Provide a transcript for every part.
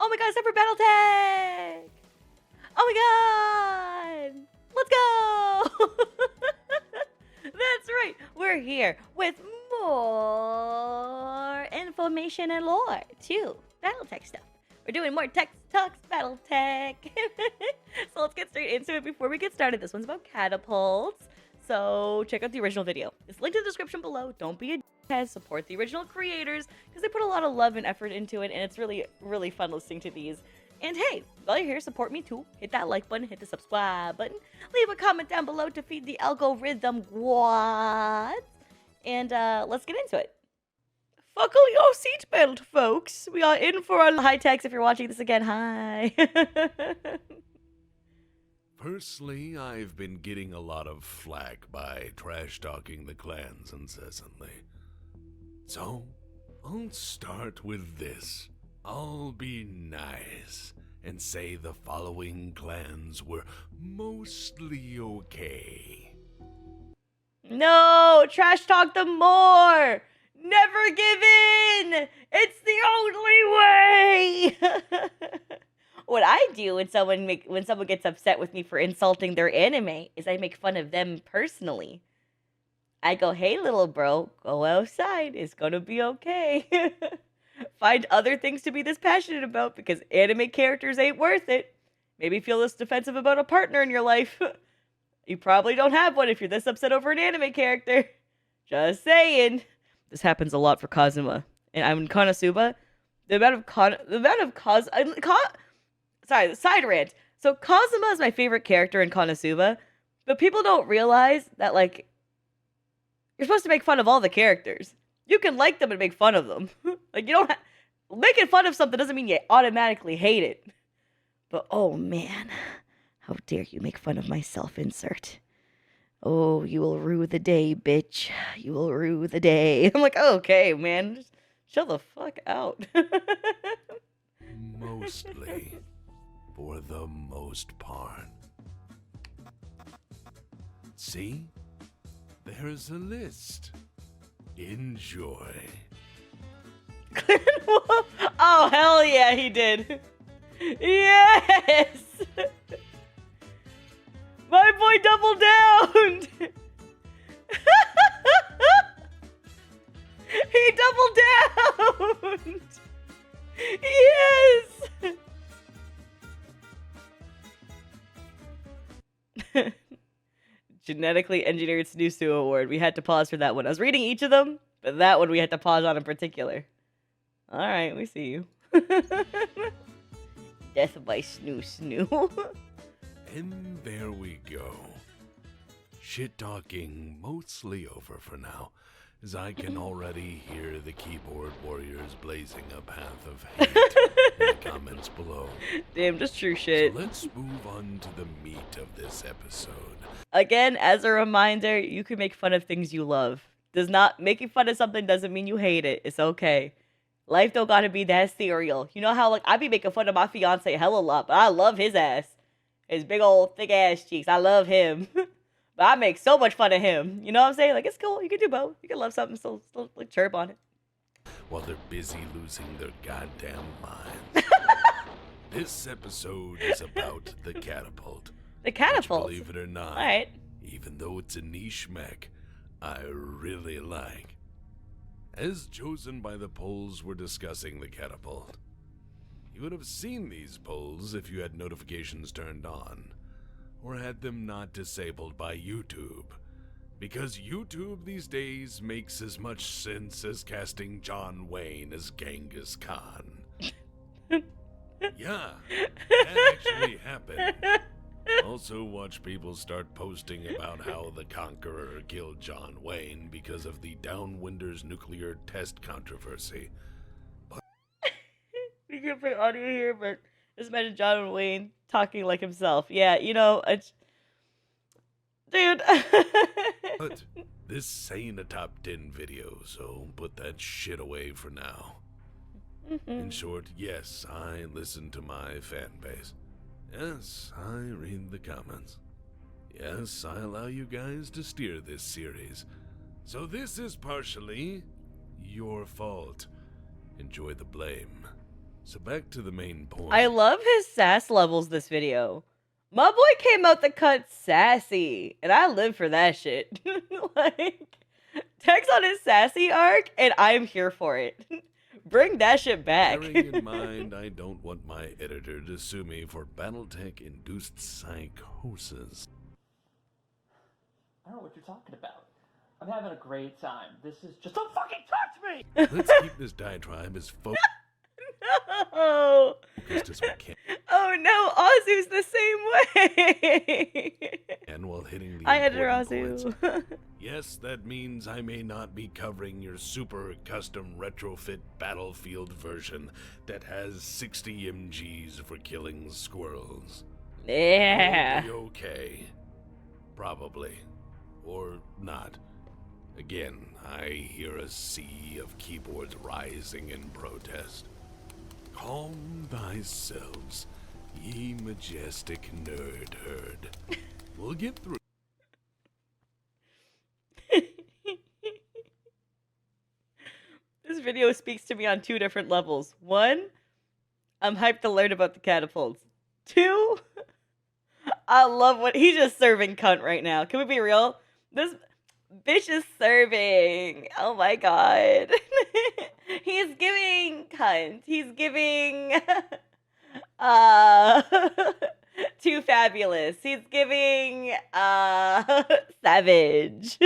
Oh my god, it's time for BattleTech! Oh my god! Let's go! That's right, we're here with more information and lore, too. BattleTech stuff. We're doing more TEXTALKS BattleTech. So let's get straight into it before we get started. This one's about catapults. So check out the original video. It's linked in the description below. Don't be a d***head. Support the original creators because they put a lot of love and effort into it, and it's really, really fun listening to these. And hey, while you're here, support me too. Hit that like button, hit the subscribe button, leave a comment down below to feed the algorithm what? And let's get into it. Buckle your seatbelt, folks. We are in for our high techs. If you're watching this again, hi. Personally, I've been getting a lot of flack by trash-talking the clans incessantly. So, I'll start with this. I'll be nice and say the following clans were mostly okay. No, trash talk them more. Never give in. It's the only way. What I do when someone gets upset with me for insulting their anime is I make fun of them personally. I go, "Hey, little bro, go outside. It's gonna be okay." Find other things to be this passionate about because anime characters ain't worth it. Maybe feel this defensive about a partner in your life. You probably don't have one if you're this upset over an anime character. Just saying. This happens a lot for Kazuma. And I'm in Konosuba. Sorry, side rant. So Kazuma is my favorite character in Konosuba, but people don't realize that, like, you're supposed to make fun of all the characters. You can like them and make fun of them. Like, you don't making fun of something doesn't mean you automatically hate it. But oh man, how dare you make fun of my self-insert. Oh, you will rue the day, bitch. You will rue the day. I'm like, okay, man. Just chill the fuck out. Mostly. For the most part. See? There's a list. Enjoy. Oh, hell yeah, he did. Yes! My boy doubled down! He doubled down! Yes! Genetically engineered Snoosu Award. We had to pause for that one. I was reading each of them, but that one we had to pause on in particular. Alright, we see you. Death by Snoo. And there we go. Shit talking mostly over for now, as I can already hear the keyboard warriors blazing a path of hate in the comments below. Damn, just true shit. So let's move on to the meat of this episode. Again, as a reminder, you can make fun of things you love. Making fun of something doesn't mean you hate it. It's okay. Life don't gotta be that serial. You know how, like, I be making fun of my fiance hella lot, but I love his ass. His big old thick ass cheeks. I love him. But I make so much fun of him. You know what I'm saying? Like, it's cool. You can do both. You can love something, still like, chirp on it. While they're busy losing their goddamn minds. This episode is about the catapult. The catapult? Which, believe it or not, alright, even though it's a niche mech, I really like. As chosen by the polls, we're discussing the catapult. You would have seen these polls if you had notifications turned on, or had them not disabled by YouTube, because YouTube these days makes as much sense as casting John Wayne as Genghis Khan. Yeah, that actually happened. Also watch people start posting about how the Conqueror killed John Wayne because of the Downwinders nuclear test controversy. We can put audio here, but just imagine John Wayne talking like himself. Yeah, you know, dude. But this ain't a top 10 video, so put that shit away for now. In short, yes, I listen to my fan base. Yes, I read the comments. Yes, I allow you guys to steer this series. So this is partially your fault. Enjoy the blame. So back to the main point. I love his sass levels this video. My boy came out the cut sassy, and I live for that shit. Like, Tex on his sassy arc, and I'm here for it. Bring that shit back. Bearing in mind, I don't want my editor to sue me for BattleTech-induced psychosis. I don't know what you're talking about. I'm having a great time. This is just don't fucking touch me! Let's keep this diatribe as focused No. as we can. Oh no, Azu's the same way. And while hitting the Hi, Editor important Azu. points, yes, that means I may not be covering your super custom retrofit battlefield version that has 60 MGs for killing squirrels. Yeah. It'll be okay. Probably. Or not. Again, I hear a sea of keyboards rising in protest. Calm thyselves, ye majestic nerd herd. We'll get through. This video speaks to me on 2 different levels. 1, I'm hyped to learn about the catapults. 2, I love what he's just serving cunt right now. Can we be real? This bitch is serving. Oh my god. He's giving cunt. He's giving too fabulous. He's giving savage.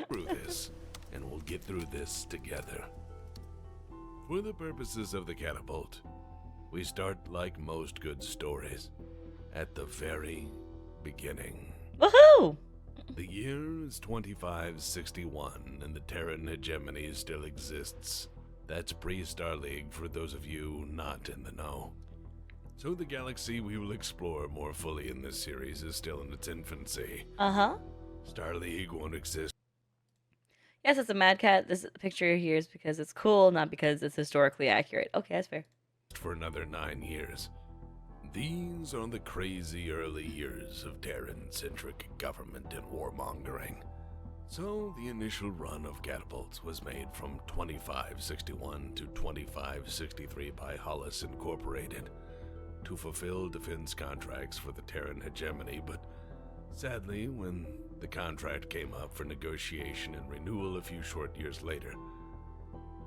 Through this, and we'll get through this together. For the purposes of the catapult, we start like most good stories, at the very beginning. Woohoo! The year is 2561, and the Terran hegemony still exists. That's pre-Star League for those of you not in the know. So the galaxy we will explore more fully in this series is still in its infancy. Uh-huh. Star League won't exist. Yes, it's a Mad Cat. This picture here is because it's cool, not because it's historically accurate. Okay, that's fair. For another 9 years. These are the crazy early years of Terran-centric government and warmongering. So the initial run of catapults was made from 2561 to 2563 by Hollis Incorporated to fulfill defense contracts for the Terran hegemony, but sadly, when the contract came up for negotiation and renewal a few short years later,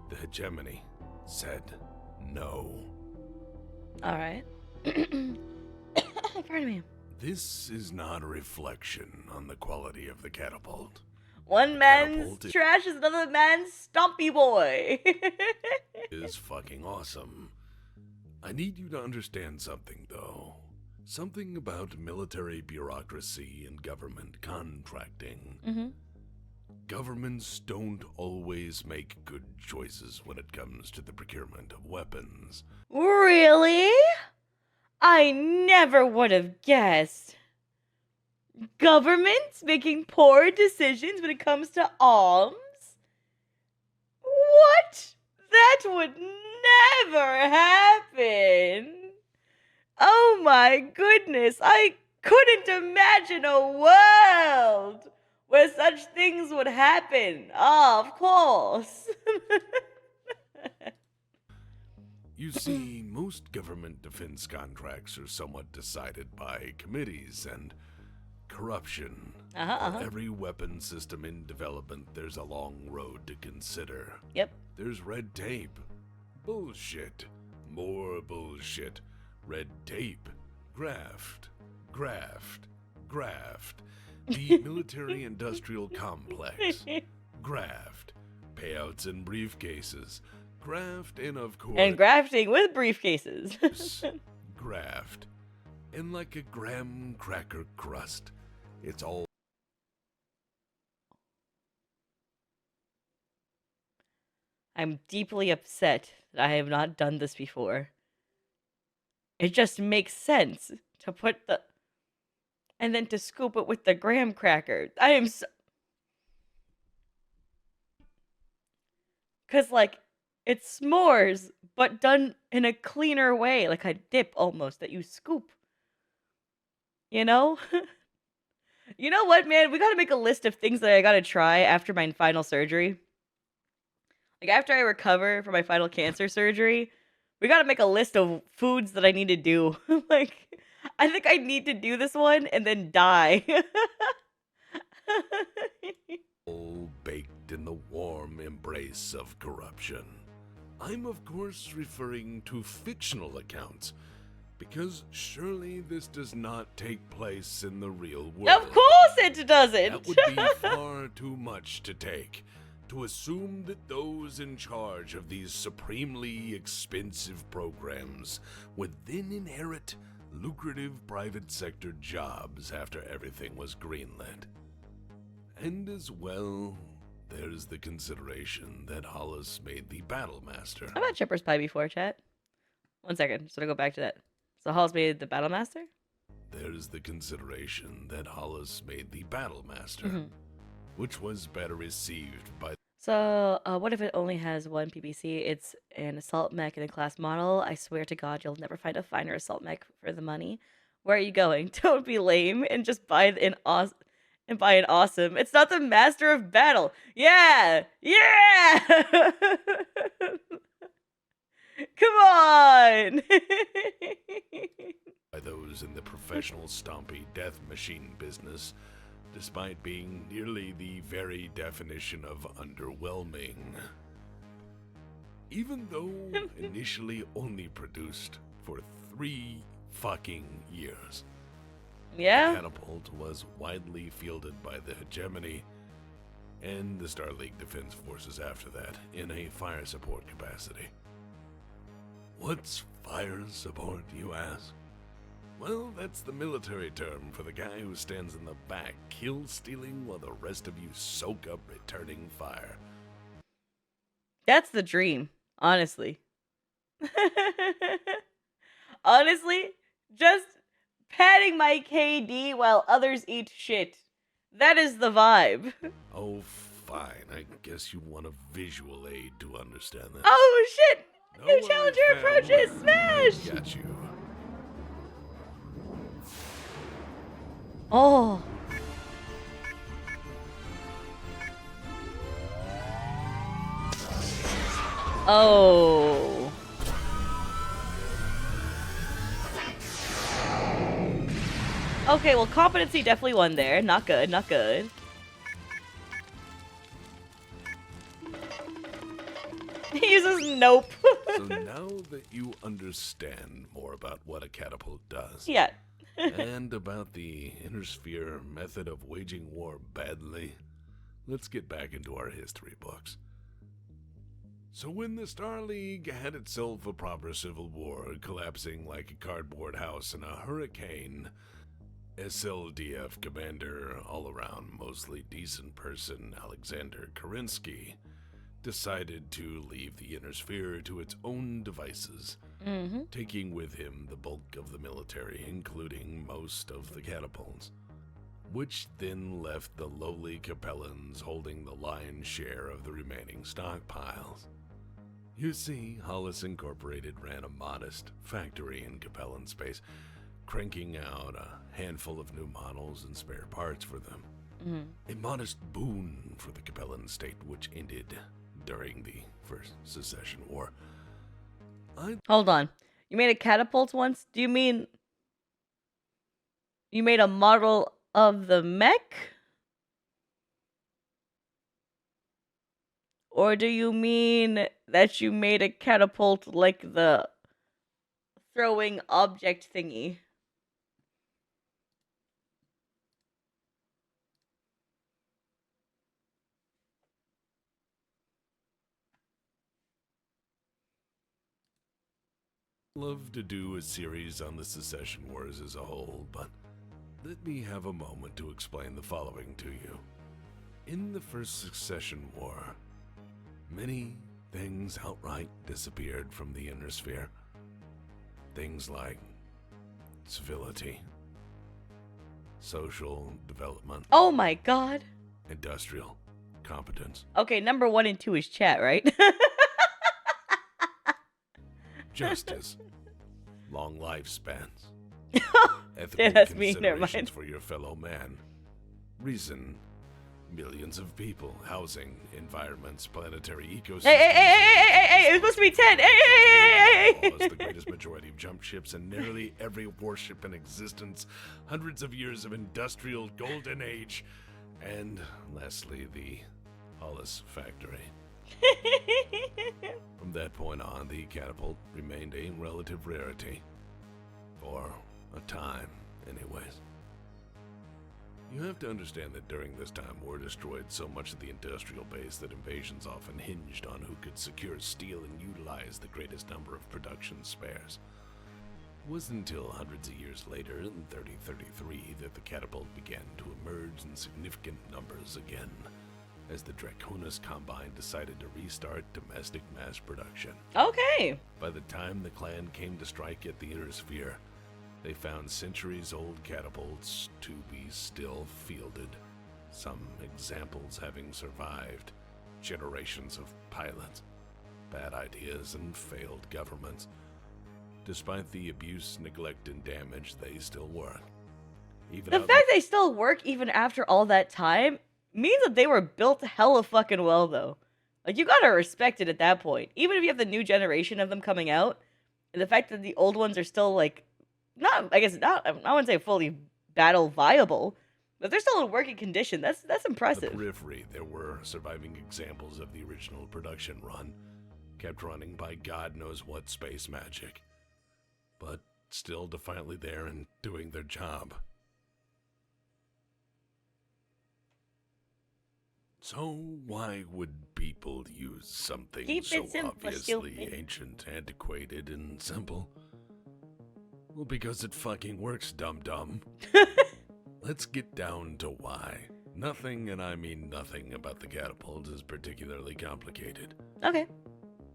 the hegemony said no. Alright. Pardon me. This is not a reflection on the quality of the catapult. One man's Catapult trash is another man's stompy boy. is fucking awesome. I need you to understand something, though. Something about military bureaucracy and government contracting. Governments don't always make good choices when it comes to the procurement of weapons. Really? I never would have guessed. Governments making poor decisions when it comes to arms? What? That would never happen. Oh my goodness, I couldn't imagine a world where such things would happen. Oh, of course. You see, most government defense contracts are somewhat decided by committees and corruption. For every weapon system in development, there's a long road to consider. Yep. There's red tape. Bullshit. More bullshit. Red tape. Graft. Graft. Graft. The military-industrial complex. Graft. Payouts in briefcases. Graft and, of course... And grafting with briefcases. Graft. And like a graham cracker crust, it's all... I'm deeply upset that I have not done this before. It just makes sense to put the... and then to scoop it with the graham cracker. I am so... Because, like, it's s'mores, but done in a cleaner way. Like a dip, almost, that you scoop. You know? You know what, man? We gotta make a list of things that I gotta try after my final surgery. Like, after I recover from my final cancer surgery, we gotta make a list of foods that I need to do. Like, I think I need to do this one and then die. All baked in the warm embrace of corruption. I'm, of course, referring to fictional accounts, because surely this does not take place in the real world. Of course it doesn't! That would be far too much to take, to assume that those in charge of these supremely expensive programs would then inherit lucrative private sector jobs after everything was greenlit. And as well, there's the consideration that Hollis made the Battle Master. I've had shepherd's pie before, chat. 1 second, just gonna go back to that. So Hall's made the Battle Master? There's the consideration that Hollis made the Battle Master, which was better received by... So, what if it only has one PPC? It's an assault mech and a class model. I swear to God, you'll never find a finer assault mech for the money. Where are you going? Don't be lame and just buy an awesome. It's not the Master of Battle. Yeah! Yeah! Come on! by those in the professional stompy death machine business, despite being nearly the very definition of underwhelming. Even though initially only produced for 3 fucking years. Yeah? Catapult was widely fielded by the Hegemony and the Star League Defense Forces after that in a fire support capacity. What's fire support, you ask? Well, that's the military term for the guy who stands in the back, kill-stealing while the rest of you soak up returning fire. That's the dream, honestly. Honestly, just patting my KD while others eat shit. That is the vibe. Oh, fine. I guess you want a visual aid to understand that. Oh, shit! No New worries, challenger fam. approaches! Smash! Got you. Oh. Oh. Okay, well, competency definitely won there. Not good, not good. He uses nope. So now that you understand more about what a catapult does, Yeah. and about the inner sphere method of waging war badly, let's get back into our history books. So when the Star League had itself a proper civil war, collapsing like a cardboard house in a hurricane, SLDF commander, all-around mostly decent person Alexander Kerensky decided to leave the inner sphere to its own devices, taking with him the bulk of the military, including most of the catapults, which then left the lowly Capellans holding the lion's share of the remaining stockpiles. You see, Hollis Incorporated ran a modest factory in Capellan space, cranking out a handful of new models and spare parts for them. A modest boon for the Capellan state, which ended during the First Secession War. Hold on. You made a catapult once? Do you mean you made a model of the mech? Or do you mean that you made a catapult like the throwing object thingy? Love to do a series on the Secession Wars as a whole, but let me have a moment to explain the following to you. In the First Secession War, many things outright disappeared from the inner sphere. Things like civility, social development, Oh my god. industrial competence, Okay, number 1 and 2 is chat, right? justice, long lifespans, ethical Yeah, that's me, never considerations mind. for your fellow man, reason, millions of people, housing, environments, planetary ecosystems. Hey, it was supposed to be 10. Hey. The greatest majority of jump ships and nearly every warship in existence, hundreds of years of industrial golden age, and lastly, the Hollis factory. From that point on, the catapult remained a relative rarity. For a time, anyways. You have to understand that during this time, war destroyed so much of the industrial base that invasions often hinged on who could secure steel and utilize the greatest number of production spares. It wasn't until hundreds of years later, in 3033, that the catapult began to emerge in significant numbers again, as the Draconis Combine decided to restart domestic mass production. Okay. By the time the clan came to strike at the Inner Sphere, they found centuries-old catapults to be still fielded, some examples having survived generations of pilots, bad ideas, and failed governments. Despite the abuse, neglect, and damage, they still work. The fact they still work even after all that time means that they were built hella fucking well, though. Like, you gotta respect it at that point. Even if you have the new generation of them coming out, and the fact that the old ones are still, like, I wouldn't say fully battle viable, but they're still in working condition. That's impressive. The periphery, there were surviving examples of the original production run, kept running by God knows what space magic, but still defiantly there and doing their job. So why would people use something so obviously ancient, antiquated, and simple? Well, because it fucking works, dum-dum. Let's get down to why. Nothing, and I mean nothing, about the catapult is particularly complicated. Okay.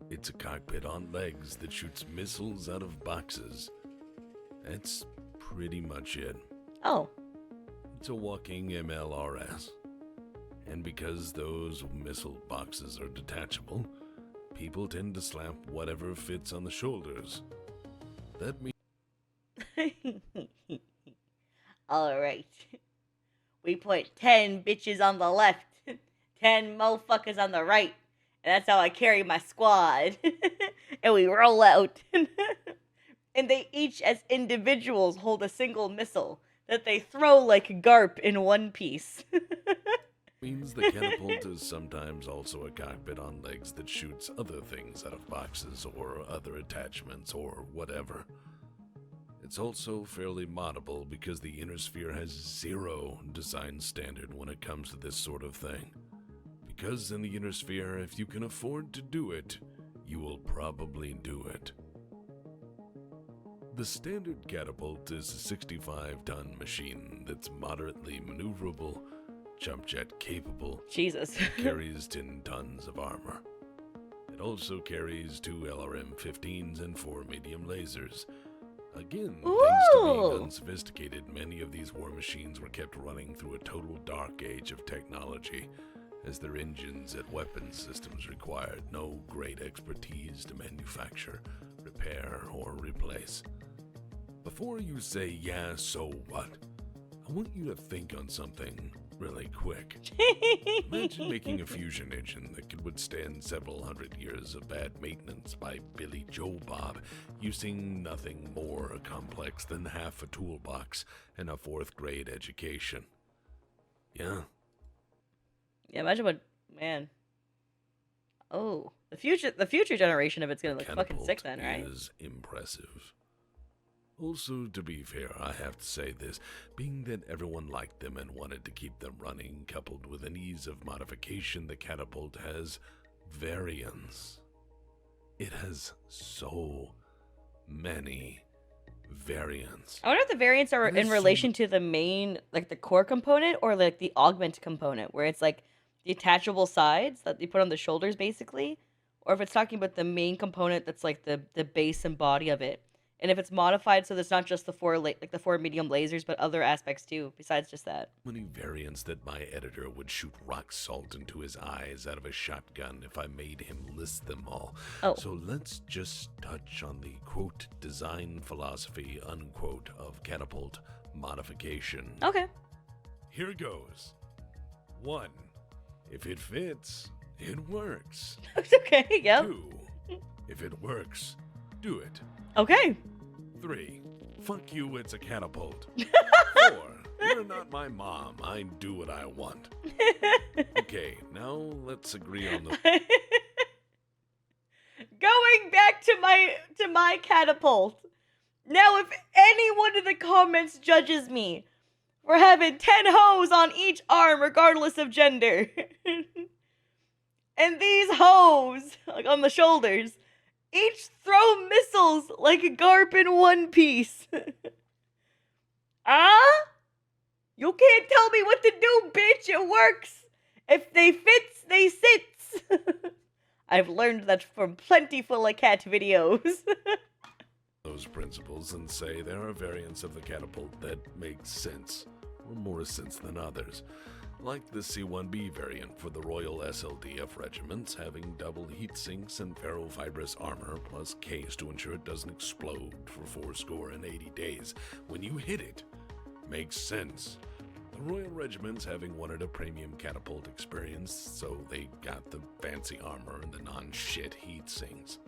It's a cockpit on legs that shoots missiles out of boxes. That's pretty much it. Oh. It's a walking MLRS. And because those missile boxes are detachable, people tend to slap whatever fits on the shoulders. That means... Alright. We put 10 bitches on the left, 10 motherfuckers on the right, and that's how I carry my squad. And we roll out. And they each, as individuals, hold a single missile that they throw like Garp in One Piece. Means the catapult is sometimes also a cockpit on legs that shoots other things out of boxes or other attachments or whatever. It's also fairly moddable because the Inner Sphere has zero design standard when it comes to this sort of thing. Because in the Inner Sphere, if you can afford to do it, you will probably do it. The standard catapult is a 65-ton machine that's moderately maneuverable, jump jet capable. Jesus. Carries 10 tons of armor. It also carries 2 LRM-15s and 4 medium lasers. Again, thanks to being unsophisticated, many of these war machines were kept running through a total dark age of technology, as their engines and weapon systems required no great expertise to manufacture, repair, or replace. Before you say, yeah, so what? I want you to think on something really quick. Imagine making a fusion engine that could withstand several hundred years of bad maintenance by Billy Joe Bob, using nothing more complex than half a toolbox and a 4th grade education. Yeah. Yeah, imagine what, man. Oh, the future generation of it's gonna look fucking sick then, right? Is impressive. Also, to be fair, I have to say this, being that everyone liked them and wanted to keep them running, coupled with an ease of modification, the catapult has variants. It has so many variants. I wonder if the variants are in relation to the main, like the core component, or like the augment component, where it's like the attachable sides that you put on the shoulders, basically, or if it's talking about the main component that's like the base and body of it. And if it's modified so that it's not just the 4 medium lasers, but other aspects too, besides just that. Many variants that my editor would shoot rock salt into his eyes out of a shotgun if I made him list them all. Oh. So let's just touch on the, quote, design philosophy, unquote, of catapult modification. Okay. Here goes. 1. If it fits, it works. Okay, yep. 2. If it works, do it. Okay. 3. Fuck you, it's a catapult. 4. You're not my mom. I do what I want. Okay, now let's agree on the... Going back to my catapult. Now, if anyone in the comments judges me for having 10 hoes on each arm, regardless of gender, and these hoes, like on the shoulders, each throw missiles like a Garp in One Piece. You can't tell me what to do, bitch. It works. If they fits, they sits. I've learned that from plentiful of cat videos. those principles and say there are variants of the catapult that make sense, or more sense than others. Like the C1B variant for the Royal SLDF regiments, having double heat sinks and ferrofibrous armor plus case to ensure it doesn't explode for 80 days when you hit it. Makes sense. The Royal regiments having wanted a premium catapult experience, so they got the fancy armor and the non-shit heat sinks.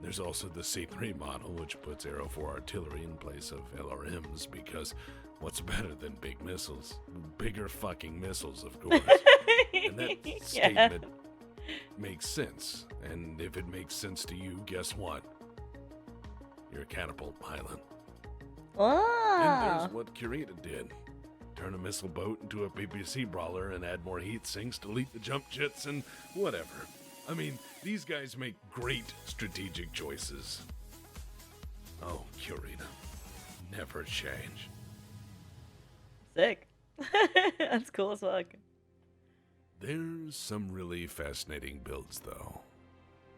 There's also the C3 model, which puts Aero 4 artillery in place of LRMs, because what's better than big missiles? Bigger fucking missiles, of course. And that statement makes sense. And if it makes sense to you, guess what? You're a catapult pilot. And there's what Kurita did. Turn a missile boat into a PPC brawler and add more heat sinks, delete the jump jets, and whatever. I mean, these guys make great strategic choices. Oh, Kurita. Never change. Sick. That's cool as fuck. There's some really fascinating builds, though.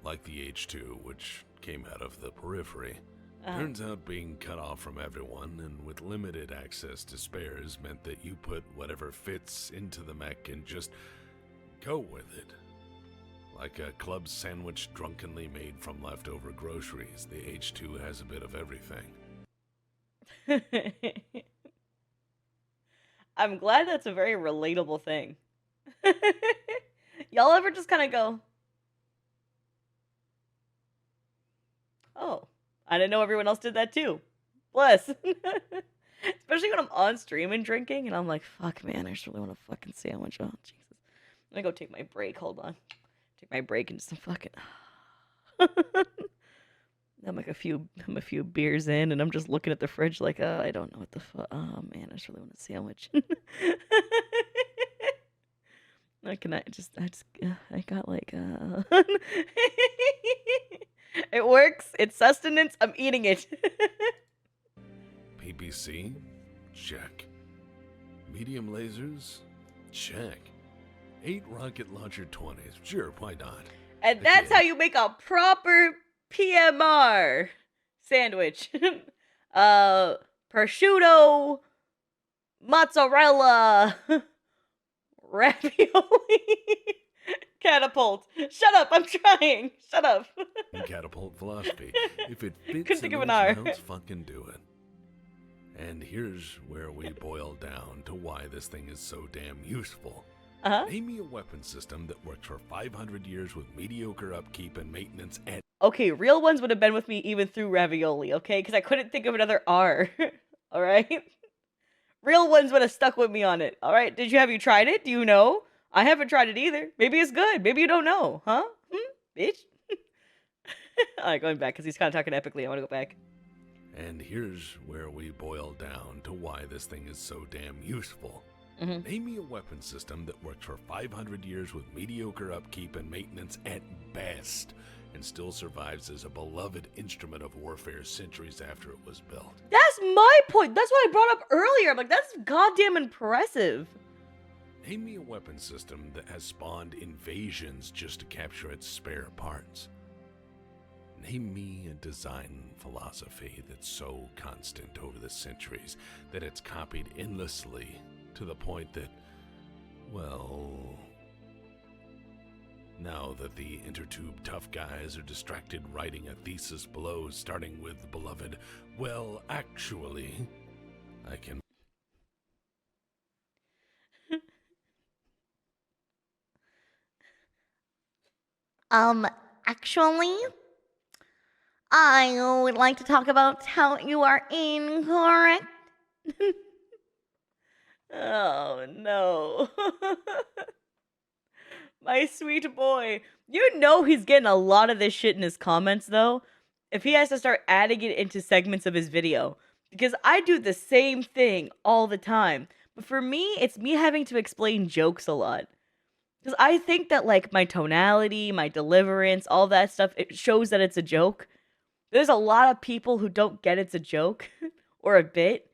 Like the H2, which came out of the periphery. Turns out being cut off from everyone and with limited access to spares meant that you put whatever fits into the mech and just go with it. Like a club sandwich drunkenly made from leftover groceries, the H2 has a bit of everything. I'm glad that's a very relatable thing. Y'all ever just kind of go, oh, I didn't know everyone else did that too. Bless. Especially when I'm on stream and drinking and I'm like, fuck, man, I just really want a fucking sandwich. Oh, Jesus. Let me go take my break. Hold on. Take my break and just fucking... I'm a few beers in and I'm just looking at the fridge like, I don't know what the fuck. Oh, man, I just really want a sandwich. I got like, It works. It's sustenance. I'm eating it. PPC? Check. Medium lasers? Check. 8 rocket launcher 20s. Sure, why not? And that's how you make a proper PMR sandwich. Prosciutto, mozzarella, ravioli. Catapult. Shut up, I'm trying. Shut up. Catapult philosophy. If it fits Couldn't think in of an those R. amounts, fucking do it. And here's where we boil down to why this thing is so damn useful. Name me a weapon system that works for 500 years with mediocre upkeep and maintenance and... Okay, real ones would have been with me even through ravioli, okay? Because I couldn't think of another R. Alright? Real ones would have stuck with me on it. Alright? Have you tried it? Do you know? I haven't tried it either. Maybe it's good. Maybe you don't know. Huh? Bitch? Alright, going back, because he's kind of talking epically. I want to go back. And here's where we boil down to why this thing is so damn useful. Name me a weapon system that works for 500 years with mediocre upkeep and maintenance at best, and still survives as a beloved instrument of warfare centuries after it was built. That's my point. That's what I brought up earlier. I'm like, that's goddamn impressive. Name me a weapon system that has spawned invasions just to capture its spare parts. Name me a design philosophy that's so constant over the centuries that it's copied endlessly to the point that, well, now that the intertube tough guys are distracted writing a thesis below starting with the beloved, well, actually, I can... Um, actually, I would like to talk about how you are incorrect. Oh no. My sweet boy. You know he's getting a lot of this shit in his comments though. If he has to start adding it into segments of his video. Because I do the same thing all the time. But for me, it's me having to explain jokes a lot. Because I think that like my tonality, my deliverance, all that stuff, it shows that it's a joke. There's a lot of people who don't get it's a joke or a bit.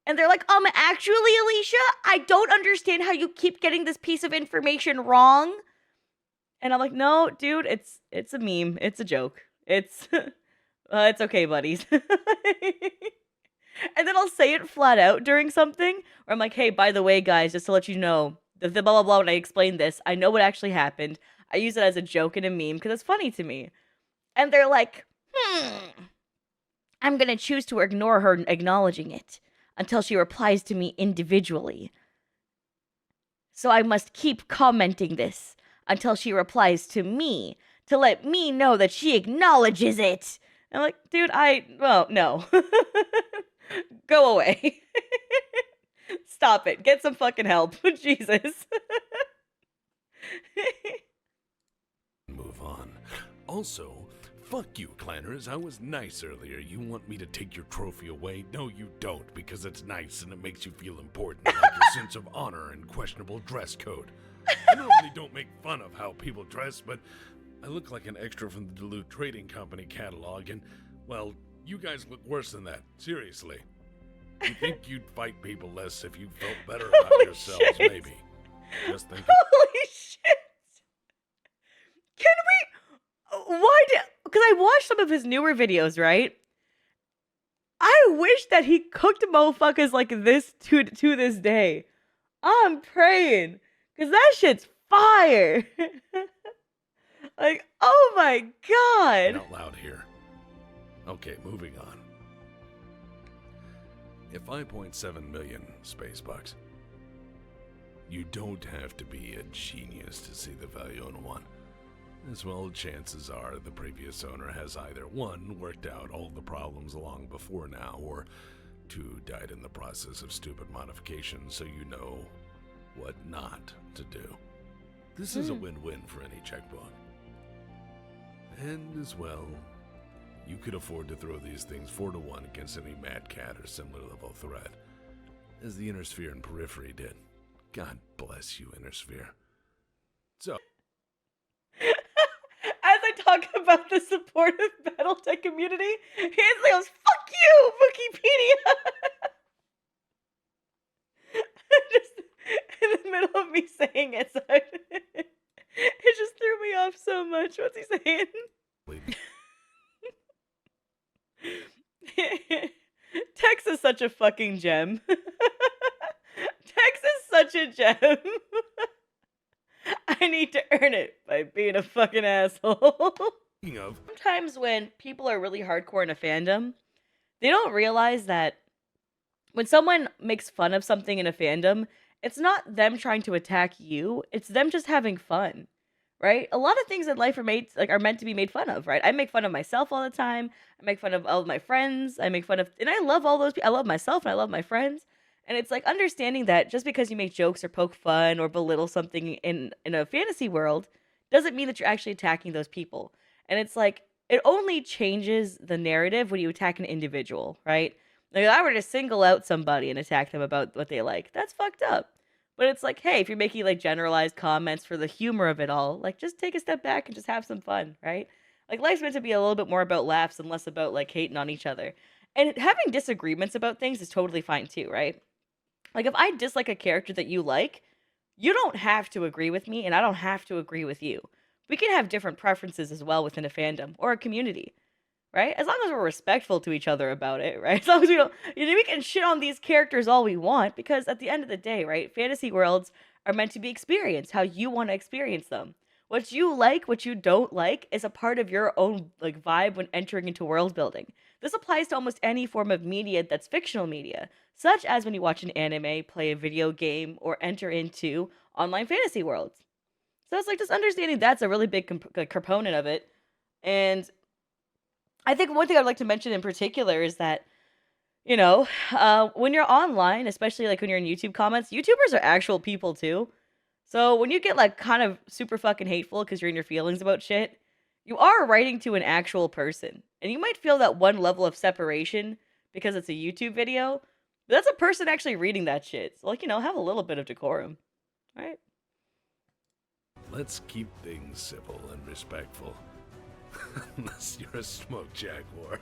And they're like, actually, Alicia, I don't understand how you keep getting this piece of information wrong. And I'm like, no, dude, it's a meme. It's a joke. It's okay, buddies. And then I'll say it flat out during something, where I'm like, hey, by the way, guys, just to let you know, the blah blah blah, when I explain this, I know what actually happened. I use it as a joke and a meme because it's funny to me. And they're like, I'm gonna choose to ignore her acknowledging it until she replies to me individually. So I must keep commenting this until she replies to me to let me know that she acknowledges it. I'm like, dude, no. Go away. Stop it. Get some fucking help. Jesus. Move on. Also, fuck you, Clanners. I was nice earlier. You want me to take your trophy away? No, you don't, because it's nice and it makes you feel important, like your sense of honor and questionable dress code. I normally don't make fun of how people dress, but I look like an extra from the Duluth Trading Company catalog, and, well, you guys look worse than that. Seriously. You think you'd fight people less if you felt better about yourselves, shit. maybe. Just think. Holy shit. Can we... Why did... Because I watched some of his newer videos, right? I wish that he cooked motherfuckers like this to this day. I'm praying. Because that shit's fire. Like, oh my god. Out loud here. Okay, moving on. If 5.7 million space bucks, you don't have to be a genius to see the value in one. As well, chances are the previous owner has either 1, worked out all the problems long before now, or 2, died in the process of stupid modifications so you know what not to do. This is a win-win for any checkbook. And as well, you could afford to throw these things 4-1 against any Mad Cat or similar level threat, as the Inner Sphere and Periphery did. God bless you, Inner Sphere. So, as I talk about the supportive BattleTech community, he instantly goes, "Fuck you, Wikipedia!" Just in the middle of me saying it, so it just threw me off so much. What's he saying? Tex is such a fucking gem. Tex is such a gem. I need to earn it by being a fucking asshole. speaking of, Sometimes when people are really hardcore in a fandom, they don't realize that when someone makes fun of something in a fandom, it's not them trying to attack you, it's them just having fun. Right? A lot of things in life are meant to be made fun of, right? I make fun of myself all the time. I make fun of all of my friends. I make fun of, and I love all those people. I love myself and I love my friends. And it's like understanding that just because you make jokes or poke fun or belittle something in a fantasy world doesn't mean that you're actually attacking those people. And it's like it only changes the narrative when you attack an individual, right? Like if I were to single out somebody and attack them about what they like, that's fucked up. But it's like, hey, if you're making like generalized comments for the humor of it all, like just take a step back and just have some fun, right? Like life's meant to be a little bit more about laughs and less about like hating on each other. And having disagreements about things is totally fine too, right? Like if I dislike a character that you like, you don't have to agree with me and I don't have to agree with you. We can have different preferences as well within a fandom or a community. Right? As long as we're respectful to each other about it, right? As long as we don't, we can shit on these characters all we want because at the end of the day, right? Fantasy worlds are meant to be experienced how you want to experience them. What you like, what you don't like is a part of your own like vibe when entering into world building. This applies to almost any form of media that's fictional media, such as when you watch an anime, play a video game, or enter into online fantasy worlds. So it's like just understanding that's a really big component of it. And I think one thing I'd like to mention in particular is that, when you're online, especially like when you're in YouTube comments, YouTubers are actual people too. So when you get like kind of super fucking hateful because you're in your feelings about shit, you are writing to an actual person. And you might feel that one level of separation because it's a YouTube video, but that's a person actually reading that shit. So like, have a little bit of decorum, right? Let's keep things civil and respectful. Unless you're a smoke jaguar.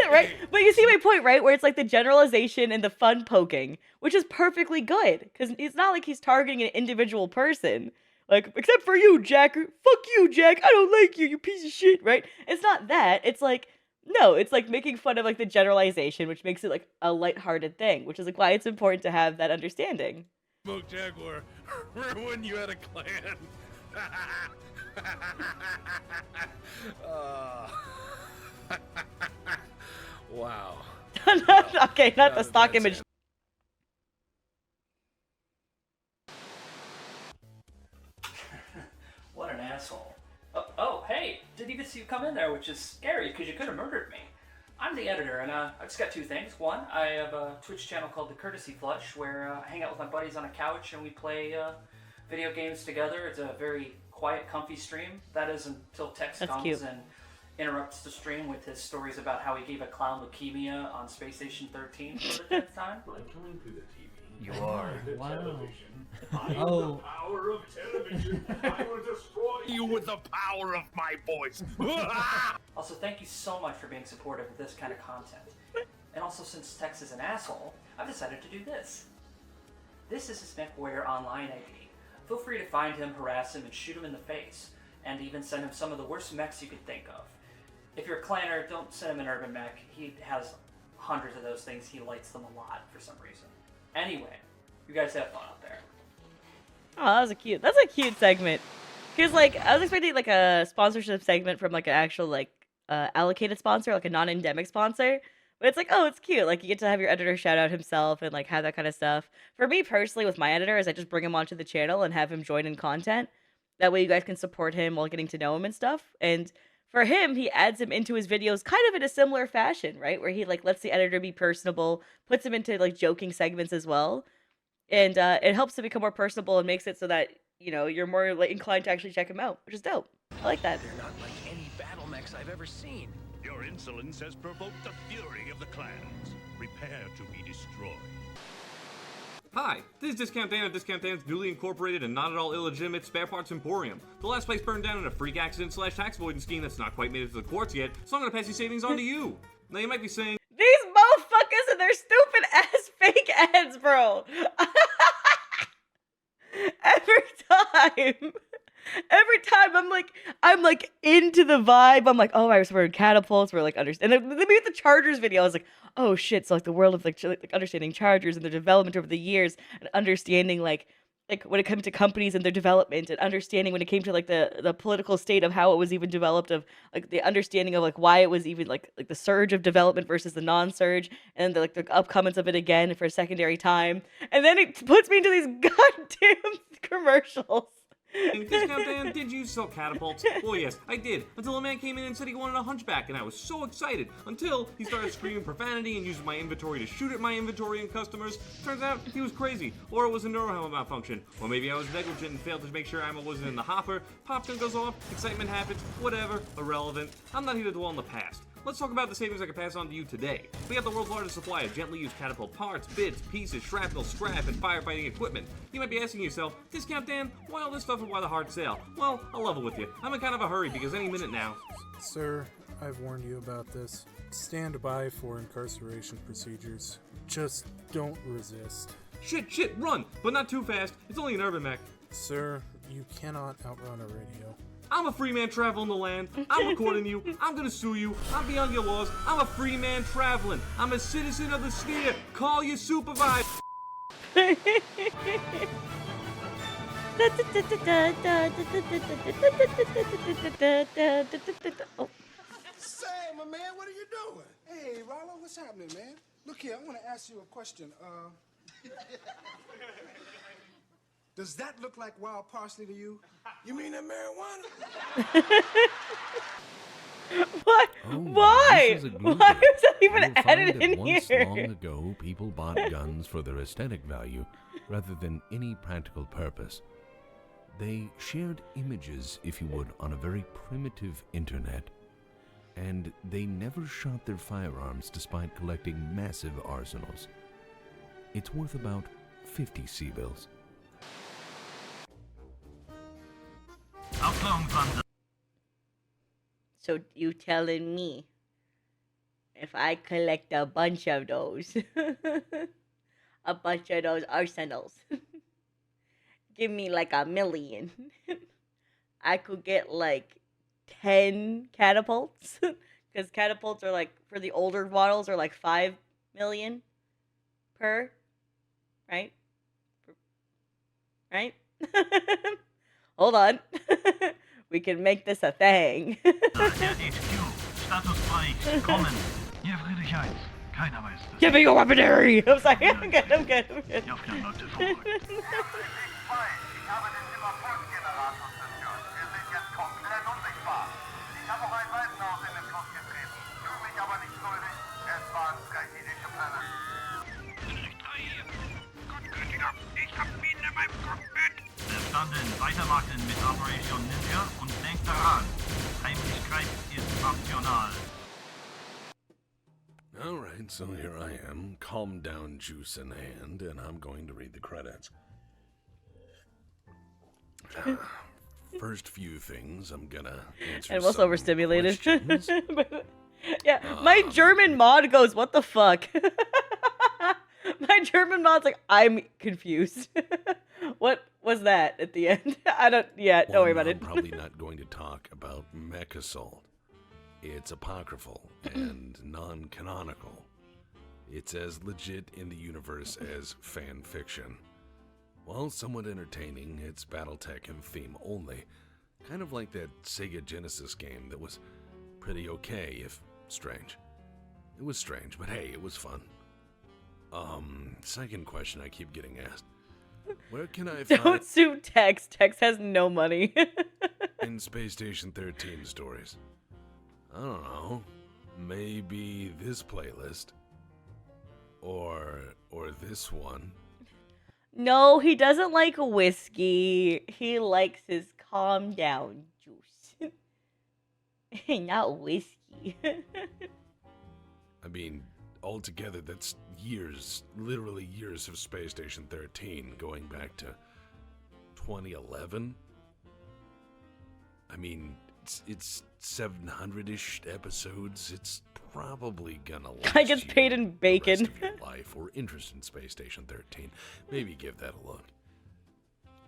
Right? But you see my point, right? Where it's like the generalization and the fun poking, which is perfectly good. Because it's not like he's targeting an individual person. Like, except for you, Jack. Fuck you, Jack. I don't like you, you piece of shit, right? It's not that. It's like, no, it's like making fun of like the generalization, which makes it like a lighthearted thing, which is like why it's important to have that understanding. Smoke jaguar, remember when you had a clan? Wow. Okay, not the stock image. What an asshole. Oh, hey, didn't even see you come in there, which is scary because you could have murdered me. I'm the editor, and I just got two things. One, I have a Twitch channel called The Courtesy Flush, where I hang out with my buddies on a couch and we play video games together. It's a very quiet, comfy stream. That is until Tex comes and interrupts the stream with his stories about how he gave a clown leukemia on Space Station 13 for the 10th time. Going through the TV. You are. Wow. Television. I am Oh. the power of television. I will destroy you with the power of my voice. Also, thank you so much for being supportive of this kind of content. And also, since Tex is an asshole, I've decided to do this. This is his MechWarrior online ID. Feel free to find him, harass him, and shoot him in the face. And even send him some of the worst mechs you could think of. If you're a clanner, don't send him an urban mech. He has hundreds of those things. He likes them a lot for some reason. Anyway, you guys have fun out there. Oh, that's a cute segment. Because, like, I was expecting, like, a sponsorship segment from, like, an actual, like, allocated sponsor, like a non-endemic sponsor. But it's like, oh, it's cute. Like, you get to have your editor shout out himself and, like, have that kind of stuff. For me, personally, with my editor, is I just bring him onto the channel and have him join in content. That way you guys can support him while getting to know him and stuff. And for him, he adds him into his videos kind of in a similar fashion, right? Where he, like, lets the editor be personable, puts him into, like, joking segments as well. And it helps to become more personable and makes it so that, you're more like, inclined to actually check him out, which is dope. I like that. They're not like any battle mechs I've ever seen. Your insolence has provoked the fury of the clans. Prepare to be destroyed. Hi, this is Discount Dan of Discount Dan's newly incorporated and not at all illegitimate spare parts emporium. The last place burned down in a freak accident / tax avoidance scheme that's not quite made it to the courts yet, so I'm gonna pass these savings on to you. Now you might be saying, These motherfuckers and their stupid ass fake ads, bro. Every time I'm like into the vibe. I'm like, oh, I was wearing catapults. We're like understand. And then we had the Chargers video. I was like, oh shit. So like the world of like understanding Chargers and their development over the years and understanding like when it comes to companies and their development and understanding when it came to like the political state of how it was even developed, of like the understanding of like why it was even like the surge of development versus the non-surge, and the upcomings of it again for a secondary time, and then it puts me into these goddamn commercials. Discount Dan, did you sell catapults? Well, yes, I did. Until a man came in and said he wanted a hunchback, and I was so excited. Until he started screaming profanity and using my inventory to shoot at my inventory and customers. Turns out he was crazy, or it was a neurohelmet malfunction, or maybe I was negligent and failed to make sure ammo wasn't in the hopper. Pop gun goes off, excitement happens, whatever, irrelevant. I'm not here to dwell on the past. Let's talk about the savings I can pass on to you today. We have the world's largest supply of gently used catapult parts, bits, pieces, shrapnel, scrap, and firefighting equipment. You might be asking yourself, Discount Dan, why all this stuff and why the hard sale? Well, I'll level with you. I'm in kind of a hurry because any minute now. Sir, I've warned you about this. Stand by for incarceration procedures. Just don't resist. Shit, run! But not too fast. It's only an urban mech. Sir, you cannot outrun a radio. I'm a free man traveling the land. I'm recording you. I'm gonna sue you. I'm beyond your laws. I'm a free man traveling. I'm a citizen of the sphere. Call your supervisor. Oh. Say, my man, what are you doing? Hey, Rollo, what's happening, man? Look here, I want to ask you a question. Does that look like wild parsley to you? You mean that marijuana? What? Oh, Why? this is a glue Why bit. is that even You'll find added that in once here? long ago, people bought guns for their aesthetic value rather than any practical purpose. They shared images, if you would, on a very primitive internet, and they never shot their firearms despite collecting massive arsenals. It's worth about 50 C-bills. So you telling me if I collect a bunch of those, a bunch of those arsenals, give me like 1,000,000, I could get like 10 catapults? Because catapults are like, for the older models, are like 5 million per, right? Right? Hold on. We can make this a thing. Give me your weaponry! I'm sorry, I'm good. Weitermachen mit Operation Ninja und denkt daran, Heimlichkeit ist optional. Alright, so here I am, calm down juice in hand, and I'm going to read the credits. First few things, I'm gonna answer And was some overstimulated. questions. Yeah, my German mod goes, what the fuck? My German mod's like, I'm confused. What was that at the end? Don't worry about it. I'm probably not going to talk about Mech Assault. It's apocryphal and non-canonical. It's as legit in the universe as fan fiction. While somewhat entertaining, it's BattleTech in theme only. Kind of like that Sega Genesis game that was pretty okay, if strange. It was strange, but hey, it was fun. Second question I keep getting asked. Where can I find... Don't sue Tex. Tex has no money. in Space Station 13 stories? I don't know. Maybe this playlist. Or this one. No, he doesn't like whiskey. He likes his calm down juice. Not whiskey. I mean, altogether, that's years, literally years of Space Station 13, going back to 2011. I mean, it's 700-ish episodes. It's probably gonna last Guy gets paid in bacon. The rest of your life or interest in Space Station 13. Maybe give that a look.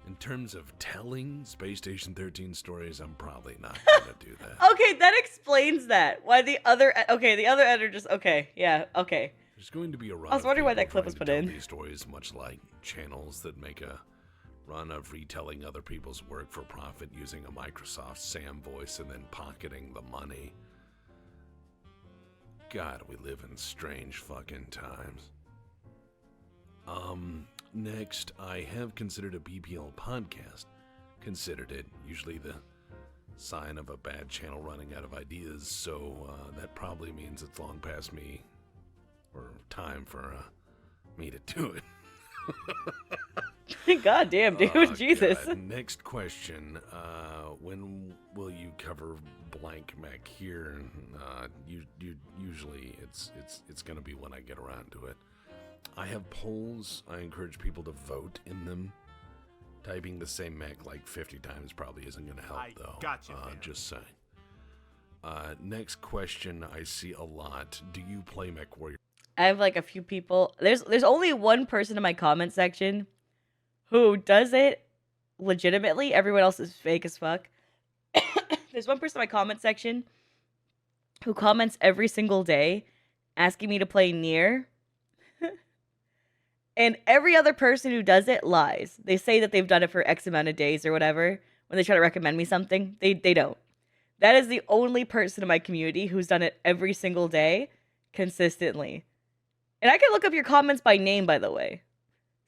In terms of telling Space Station 13 stories, I'm probably not gonna do that. Okay, that explains that. Why the other editor just okay. There's going to be a run. I was wondering why that clip trying was to put tell in. These stories, much like channels that make a run of retelling other people's work for profit using a Microsoft Sam voice and then pocketing the money. God, we live in strange fucking times. Next, I have considered a BPL podcast. Considered it, usually the sign of a bad channel running out of ideas, so that probably means it's long past me, or time for me to do it. God damn, dude, Jesus. God. Next question, when will you cover blank mech here? Usually it's gonna be when I get around to it. I have polls. I encourage people to vote in them. Typing the same mech like 50 times probably isn't going to help, though. Gotcha, just saying. Next question I see a lot. Do you play Mech Warrior? I have like a few people. There's only one person in my comment section who does it legitimately. Everyone else is fake as fuck. There's one person in my comment section who comments every single day asking me to play Nier. And every other person who does it lies. They say that they've done it for X amount of days or whatever. When they try to recommend me something, they don't. That is the only person in my community who's done it every single day, consistently. And I can look up your comments by name, by the way.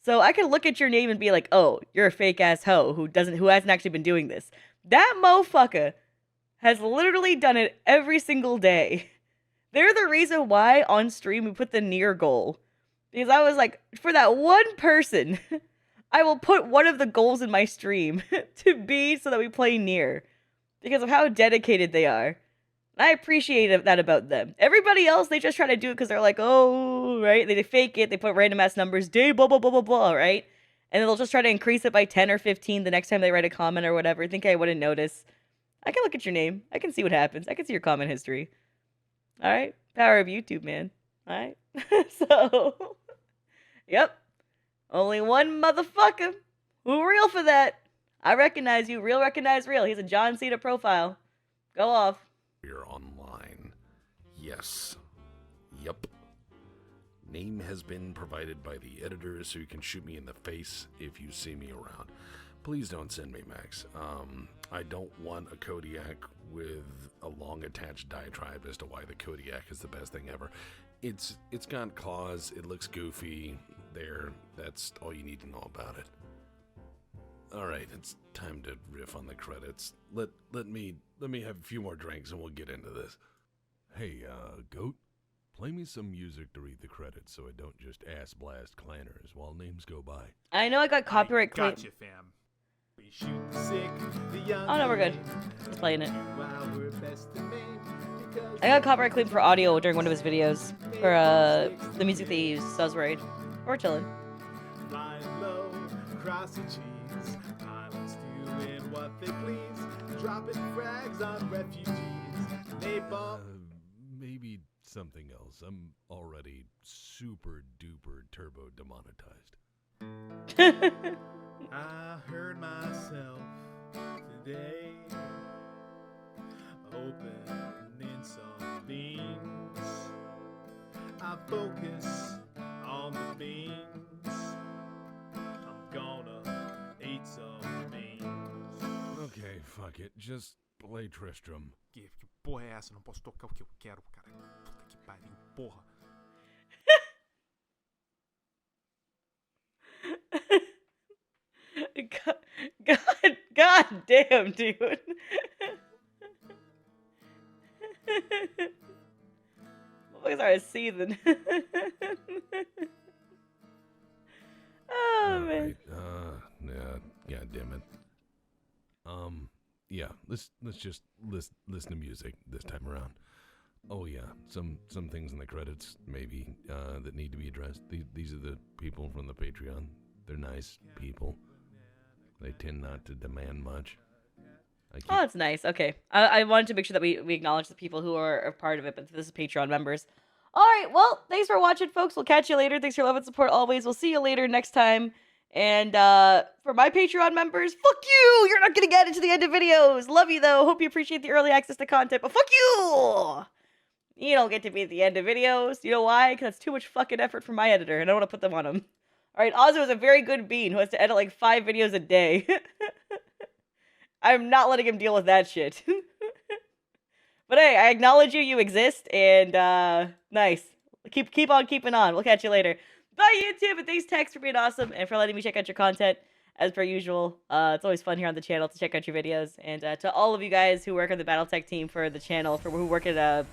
So I can look at your name and be like, oh, you're a fake ass hoe who hasn't actually been doing this. That motherfucker has literally done it every single day. They're the reason why on stream we put the near goal. Because I was like, for that one person, I will put one of the goals in my stream to be so that we play near. Because of how dedicated they are. I appreciate that about them. Everybody else, they just try to do it because they're like, oh, right? They fake it. They put random ass numbers, day, blah, blah, blah, blah, blah, right? And then they'll just try to increase it by 10 or 15 the next time they write a comment or whatever. Think I wouldn't notice. I can look at your name. I can see what happens. I can see your comment history. All right? Power of YouTube, man. All right? So, yep. Only one motherfucker who real for that. I recognize you. Real recognize real. He's a John Cena profile. Go off. You're online. Yes. Yup. Name has been provided by the editor so you can shoot me in the face if you see me around. Please don't send me Max. I don't want a Kodiak with a long attached diatribe as to why the Kodiak is the best thing ever. It's got claws, it looks goofy. There, that's all you need to know about it. Alright, it's time to riff on the credits. Let me have a few more drinks and we'll get into this. Hey, Goat, play me some music to read the credits so I don't just ass blast clanners while names go by. I know I got copyright claim. Gotcha, fam. We shoot the sick, the young. Oh no, we're good. Just playing it. I got copyright claim for audio during one of his videos for the music they used, so I was worried. We're chilling. Flying low, crossing cheese, pilots doing what they please, dropping frags on refugees, napalm. Maybe something else. I'm already super duper turbo demonetized. I heard myself today opening some beans. I focus on the beans. I'm gonna eat some beans. Okay, fuck it. Just play Tristram. Que porra é essa? Não posso tocar o que eu quero, cara. Puta que pariu, porra. God damn, dude. Motherfuckers are seething. Oh, man. Yeah, god damn it. Yeah, let's just listen to music this time around. Oh yeah, some things in the credits maybe that need to be addressed. These are the people from the Patreon. They're nice people. They tend not to demand much. Oh, that's nice. Okay. I wanted to make sure that we acknowledge the people who are a part of it, but this is Patreon members. All right. Well, thanks for watching, folks. We'll catch you later. Thanks for your love and support always. We'll see you later next time. And for my Patreon members, fuck you! You're not going to get into the end of videos. Love you, though. Hope you appreciate the early access to content, but fuck you! You don't get to be at the end of videos. You know why? Because that's too much fucking effort for my editor, and I don't want to put them on him. All right, Ozzo is a very good bean who has to edit like 5 videos a day. I'm not letting him deal with that shit. But hey, I acknowledge you. You exist, and nice. Keep on keeping on. We'll catch you later. Bye, YouTube, and thanks, Tex, for being awesome and for letting me check out your content as per usual. It's always fun here on the channel to check out your videos, and to all of you guys who work on the BattleTech team for the channel, who work at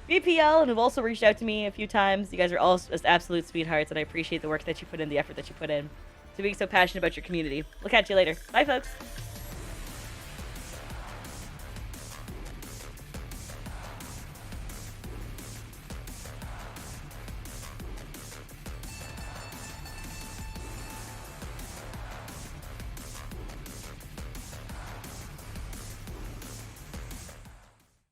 BPL and who've also reached out to me a few times. You guys are all just absolute sweethearts, and I appreciate the work that you put in, the effort that you put in, to being so passionate about your community. We'll catch you later. Bye, folks.